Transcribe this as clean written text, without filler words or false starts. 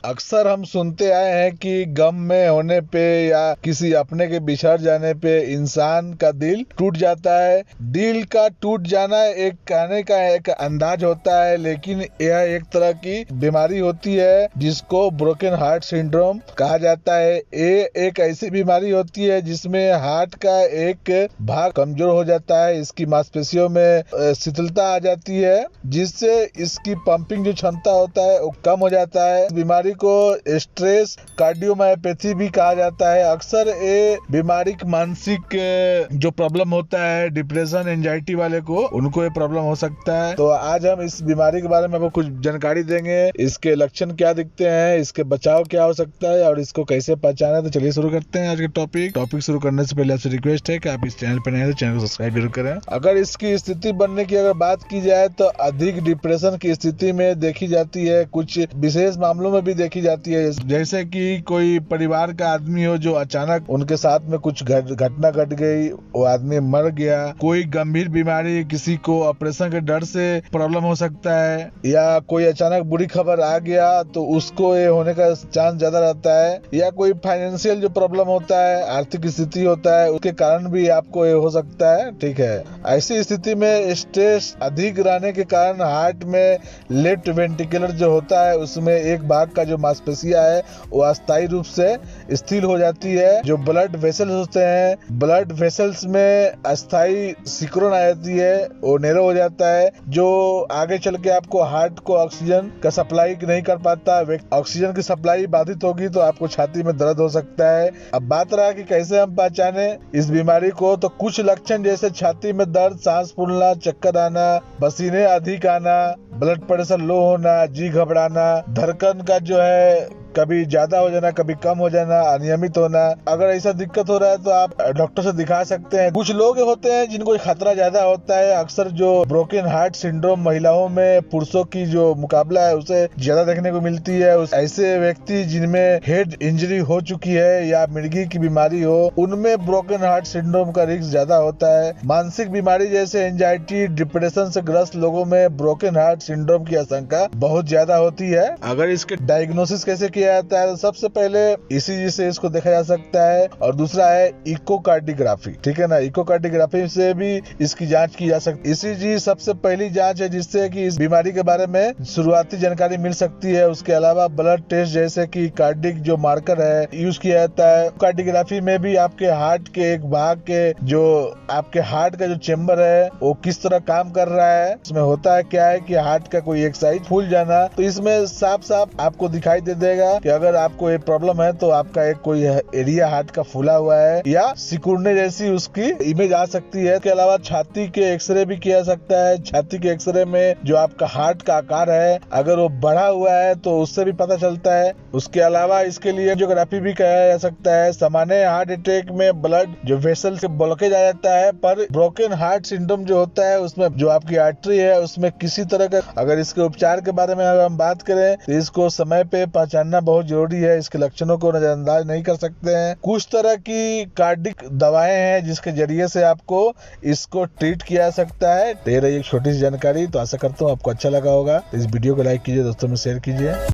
अक्सर हम सुनते आए हैं कि गम में होने पे या किसी अपने के बिछड़ जाने पे इंसान का दिल टूट जाता है। दिल का टूट जाना एक कहने का एक अंदाज होता है, लेकिन यह एक तरह की बीमारी होती है जिसको ब्रोकन हार्ट सिंड्रोम कहा जाता है। ये एक ऐसी बीमारी होती है जिसमें हार्ट का एक भाग कमजोर हो जाता है, इसकी मांसपेशियों में शिथिलता आ जाती है जिससे इसकी पंपिंग जो क्षमता होता है वो कम हो जाता है। इस बीमारी को स्ट्रेस कार्डियोमायोपैथी भी कहा जाता है। अक्सर ये बीमारी मानसिक जो प्रॉब्लम होता है, डिप्रेशन एंजाइटी वाले को, उनको ये प्रॉब्लम हो सकता है। तो आज हम इस बीमारी के बारे में आपको कुछ जानकारी देंगे, इसके लक्षण क्या दिखते हैं, इसके बचाव क्या हो सकता है और इसको कैसे पहचाना। तो चलिए शुरू करते हैं आज के टॉपिक शुरू करने से पहले आपसे रिक्वेस्ट है कि आप इस चैनल पर नए हैं तो चैनल को सब्सक्राइब जरूर करें। अगर इसकी स्थिति बनने की अगर बात की जाए तो अधिक डिप्रेशन की स्थिति में देखी जाती है, कुछ विशेष मामलों में भी देखी जाती है, जैसे कि कोई परिवार का आदमी हो जो अचानक उनके साथ में कुछ घटना घट गई, वो आदमी मर गया, कोई गंभीर बीमारी, किसी को ऑपरेशन के डर से प्रॉब्लम हो सकता है, या कोई अचानक बुरी खबर आ गया तो उसको ये होने का चांस ज्यादा रहता है, या कोई फाइनेंशियल जो प्रॉब्लम होता है, आर्थिक स्थिति होता है, उसके कारण भी आपको ये हो सकता है। ठीक है, ऐसी स्थिति में स्ट्रेस अधिक रहने के कारण हार्ट में लेफ्ट वेंट्रिकुलर जो होता है उसमें एक भाग का जो मांसपेशियां है वो अस्थायी रूप से स्थिर हो जाती है। जो ब्लड वेसल्स होते हैं, ब्लड वेसल्स में अस्थायी सिकुड़न आ जाती है, वो नैरो हो जाता है, जो आगे चल के आपको हार्ट को ऑक्सीजन का सप्लाई नहीं कर पाता। ऑक्सीजन की सप्लाई बाधित होगी तो आपको छाती में दर्द हो सकता है। अब बात रहा कि कैसे हम पहचाने इस बीमारी को, तो कुछ लक्षण जैसे छाती में दर्द, सांस फूलना, चक्कर आना, पसीने अधिक आना, ब्लड प्रेशर लो होना, जी घबराना, धड़कन का जो है कभी ज्यादा हो जाना, कभी कम हो जाना, अनियमित होना। अगर ऐसा दिक्कत हो रहा है तो आप डॉक्टर से दिखा सकते हैं। कुछ लोग होते हैं जिनको खतरा ज्यादा होता है, अक्सर जो ब्रोकन हार्ट सिंड्रोम महिलाओं में पुरुषों की जो मुकाबला है उसे ज्यादा देखने को मिलती है। ऐसे व्यक्ति जिनमें हेड इंजरी हो चुकी है या मिर्गी की बीमारी हो, उनमें ब्रोकन हार्ट सिंड्रोम का रिस्क ज्यादा होता है। मानसिक बीमारी जैसे एंजाइटी, डिप्रेशन से ग्रस्त लोगों में ब्रोकन हार्ट सिंड्रोम की आशंका बहुत ज्यादा होती है। अगर इसके डायग्नोसिस कैसे किया जाता है तो सबसे पहले ईसीजी से इसको देखा जा सकता है, और दूसरा है इकोकार्डियोग्राफी। ठीक है ना, इकोकार्डियोग्राफी से भी इसकी जांच की जा सकती है। ईसीजी सबसे पहली जांच है जिससे कि इस बीमारी के बारे में शुरुआती जानकारी मिल सकती है। उसके अलावा ब्लड टेस्ट जैसे कि कार्डिक जो मार्कर है यूज किया जाता है। कार्डियोग्राफी में भी आपके हार्ट के एक भाग के जो आपके हार्ट का जो चेम्बर है वो किस तरह काम कर रहा है। इसमें होता है क्या है कि हार्ट का कोई एक साइड फूल जाना, तो इसमें साफ साफ आपको दिखाई दे देगा कि अगर आपको ये प्रॉब्लम है तो आपका एक कोई एरिया हार्ट का फूला हुआ है या सिकुड़ने जैसी उसकी इमेज आ सकती है। इसके अलावा छाती के एक्सरे भी किया जा सकता है। छाती के एक्सरे में जो आपका हार्ट का आकार है अगर वो बढ़ा हुआ है तो उससे भी पता चलता है। उसके अलावा इसके लिए एंजियोग्राफी भी किया जा सकता है। सामान्य हार्ट अटैक में ब्लड जो वेसल से ब्लॉकेज आ जाता है, पर ब्रोकन हार्ट सिंड्रोम जो होता है उसमें जो आपकी आर्टरी है उसमें किसी तरह का, अगर इसके उपचार के बारे में अगर हम बात करें तो इसको समय पे पहचानना बहुत जरूरी है। इसके लक्षणों को नजरअंदाज नहीं कर सकते हैं। कुछ तरह की कार्डिक दवाएं हैं जिसके जरिए से आपको इसको ट्रीट किया जा सकता है। ये रही एक छोटी सी जानकारी। तो आशा करता हूँ आपको अच्छा लगा होगा। इस वीडियो को लाइक कीजिए, दोस्तों में शेयर कीजिए।